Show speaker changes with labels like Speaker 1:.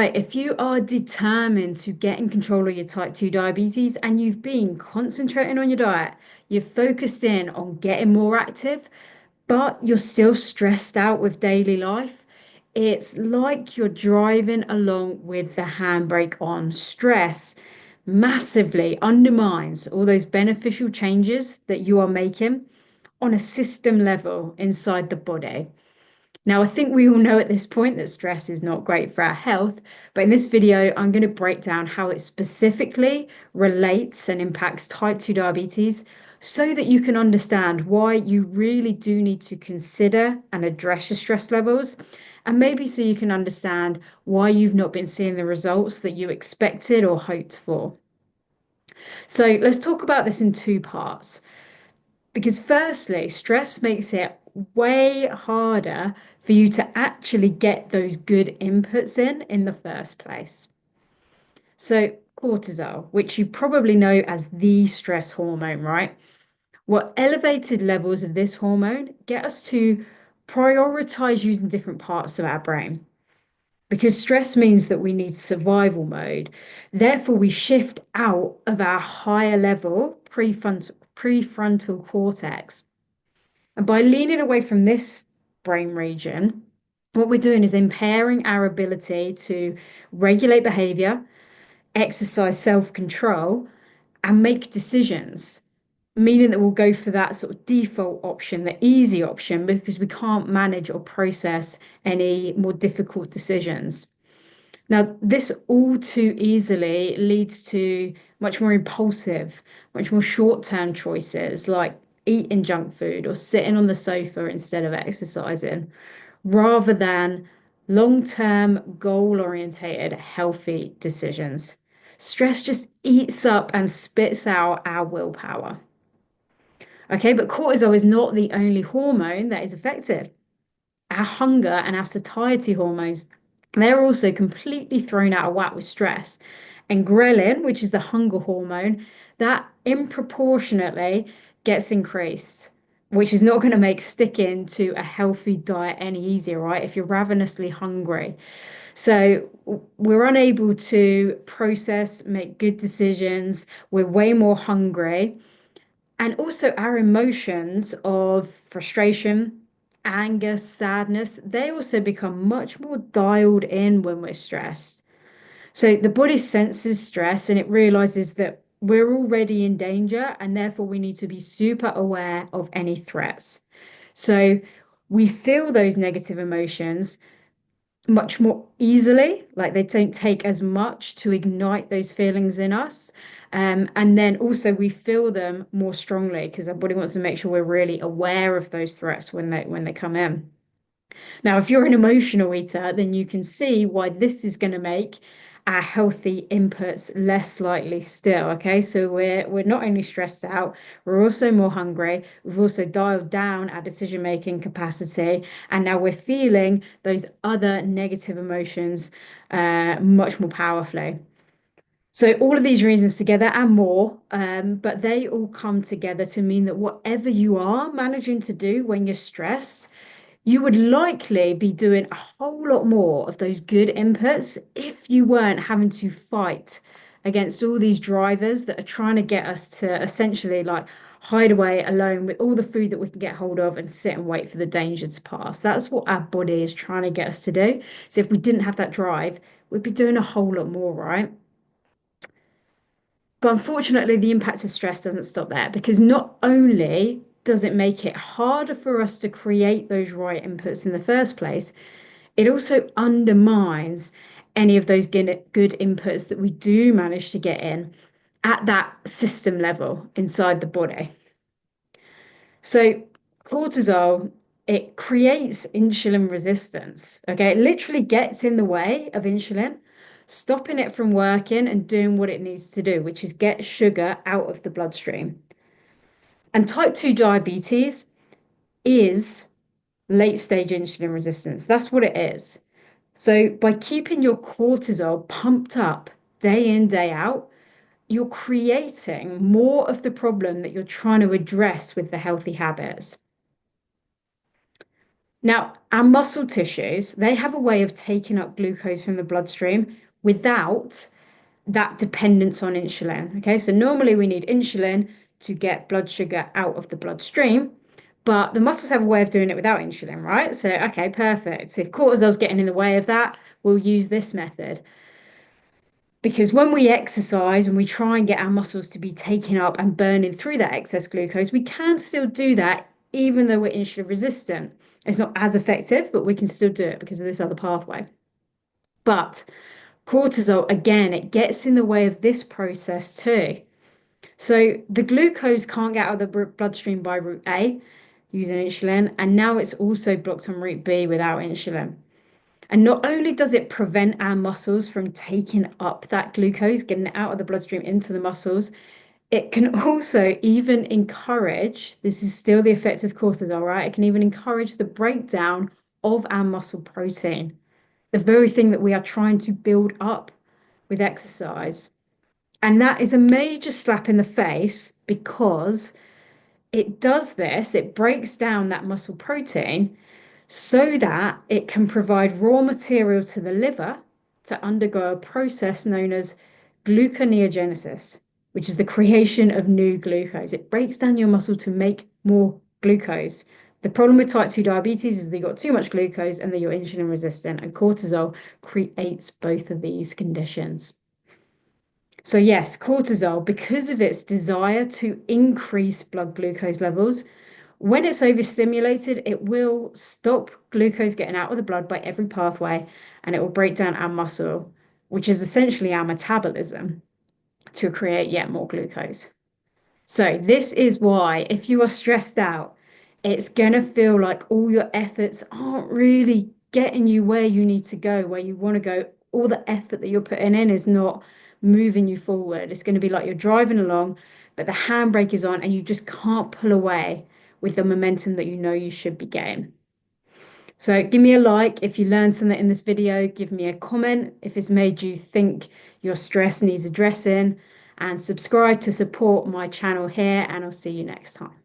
Speaker 1: Right, if you are determined to get in control of your type 2 diabetes and you've been concentrating on your diet, you're focused in on getting more active, but you're still stressed out with daily life, it's like you're driving along with the handbrake on. Stress massively undermines all those beneficial changes that you are making on a system level inside the body. Now, I think we all know at this point that stress is not great for our health, but in this video, I'm going to break down how it specifically relates and impacts type 2 diabetes so that you can understand why you really do need to consider and address your stress levels, and maybe so you can understand why you've not been seeing the results that you expected or hoped for. So, let's talk about this in two parts. Because firstly, stress makes it way harder for you to actually get those good inputs in the first place. So cortisol, which you probably know as the stress hormone, right? Well, elevated levels of this hormone get us to prioritize using different parts of our brain. Because stress means that we need survival mode. Therefore, we shift out of our higher level prefrontal cortex. And by leaning away from this brain region, what we're doing is impairing our ability to regulate behavior, exercise self-control, and make decisions, meaning that we'll go for that sort of default option, the easy option, because we can't manage or process any more difficult decisions. Now, this all too easily leads to much more impulsive, much more short-term choices like eating junk food or sitting on the sofa instead of exercising, rather than long-term, goal-orientated, healthy decisions. Stress just eats up and spits out our willpower. Okay, but cortisol is not the only hormone that is affected. Our hunger and our satiety hormones, they're also completely thrown out of whack with stress. And ghrelin, which is the hunger hormone, that improportionately gets increased, which is not going to make sticking to a healthy diet any easier, right? If you're ravenously hungry. So we're unable to process, make good decisions. We're way more hungry. And also our emotions of frustration, anger, sadness, they also become much more dialed in when we're stressed. So the body senses stress and it realizes that we're already in danger and therefore we need to be super aware of any threats. So we feel those negative emotions much more easily, like they don't take as much to ignite those feelings in us. And then also we feel them more strongly because our body wants to make sure we're really aware of those threats when they come in. Now, if you're an emotional eater, then you can see why this is going to make our healthy inputs less likely still. Okay, so we're not only stressed out, we're also more hungry. We've also dialed down our decision-making capacity, and now we're feeling those other negative emotions much more powerfully. So all of these reasons together and more, but they all come together to mean that whatever you are managing to do when you're stressed, you would likely be doing a whole lot more of those good inputs if you weren't having to fight against all these drivers that are trying to get us to essentially like hide away alone with all the food that we can get hold of and sit and wait for the danger to pass. That's what our body is trying to get us to do. So if we didn't have that drive, we'd be doing a whole lot more, right? But unfortunately, the impact of stress doesn't stop there because not only does it make it harder for us to create those right inputs in the first place, it also undermines any of those good inputs that we do manage to get in at that system level inside the body. So, cortisol, it creates insulin resistance. Okay, it literally gets in the way of insulin, stopping it from working and doing what it needs to do, which is get sugar out of the bloodstream. And type 2 diabetes is late stage insulin resistance. That's what it is. So, by keeping your cortisol pumped up day in, day out, you're creating more of the problem that you're trying to address with the healthy habits. Now, our muscle tissues, they have a way of taking up glucose from the bloodstream without that dependence on insulin. Okay, so normally we need insulin to get blood sugar out of the bloodstream, but the muscles have a way of doing it without insulin, right? So, okay, perfect. So if cortisol's getting in the way of that, we'll use this method. Because when we exercise and we try and get our muscles to be taking up and burning through that excess glucose, we can still do that even though we're insulin resistant. It's not as effective, but we can still do it because of this other pathway. But cortisol, again, it gets in the way of this process too. So the glucose can't get out of the bloodstream by route A using insulin, and now it's also blocked on route B without insulin. And not only does it prevent our muscles from taking up that glucose, getting it out of the bloodstream into the muscles, it can also even encourage, this is still the effect of cortisol, right? It can even encourage the breakdown of our muscle protein, the very thing that we are trying to build up with exercise. And that is a major slap in the face because it does this, it breaks down that muscle protein so that it can provide raw material to the liver to undergo a process known as gluconeogenesis, which is the creation of new glucose. It breaks down your muscle to make more glucose. The problem with type 2 diabetes is that you've got too much glucose and that you're insulin resistant, and cortisol creates both of these conditions. So, yes, cortisol, because of its desire to increase blood glucose levels, when it's overstimulated, it will stop glucose getting out of the blood by every pathway and it will break down our muscle, which is essentially our metabolism, to create yet more glucose. So, this is why if you are stressed out, it's going to feel like all your efforts aren't really getting you where you need to go, where you want to go. All the effort that you're putting in is not moving you forward. It's going to be like you're driving along, but the handbrake is on and you just can't pull away with the momentum that you know you should be getting. So give me a like if you learned something in this video. Give me a comment if it's made you think your stress needs addressing, and subscribe to support my channel here, and I'll see you next time.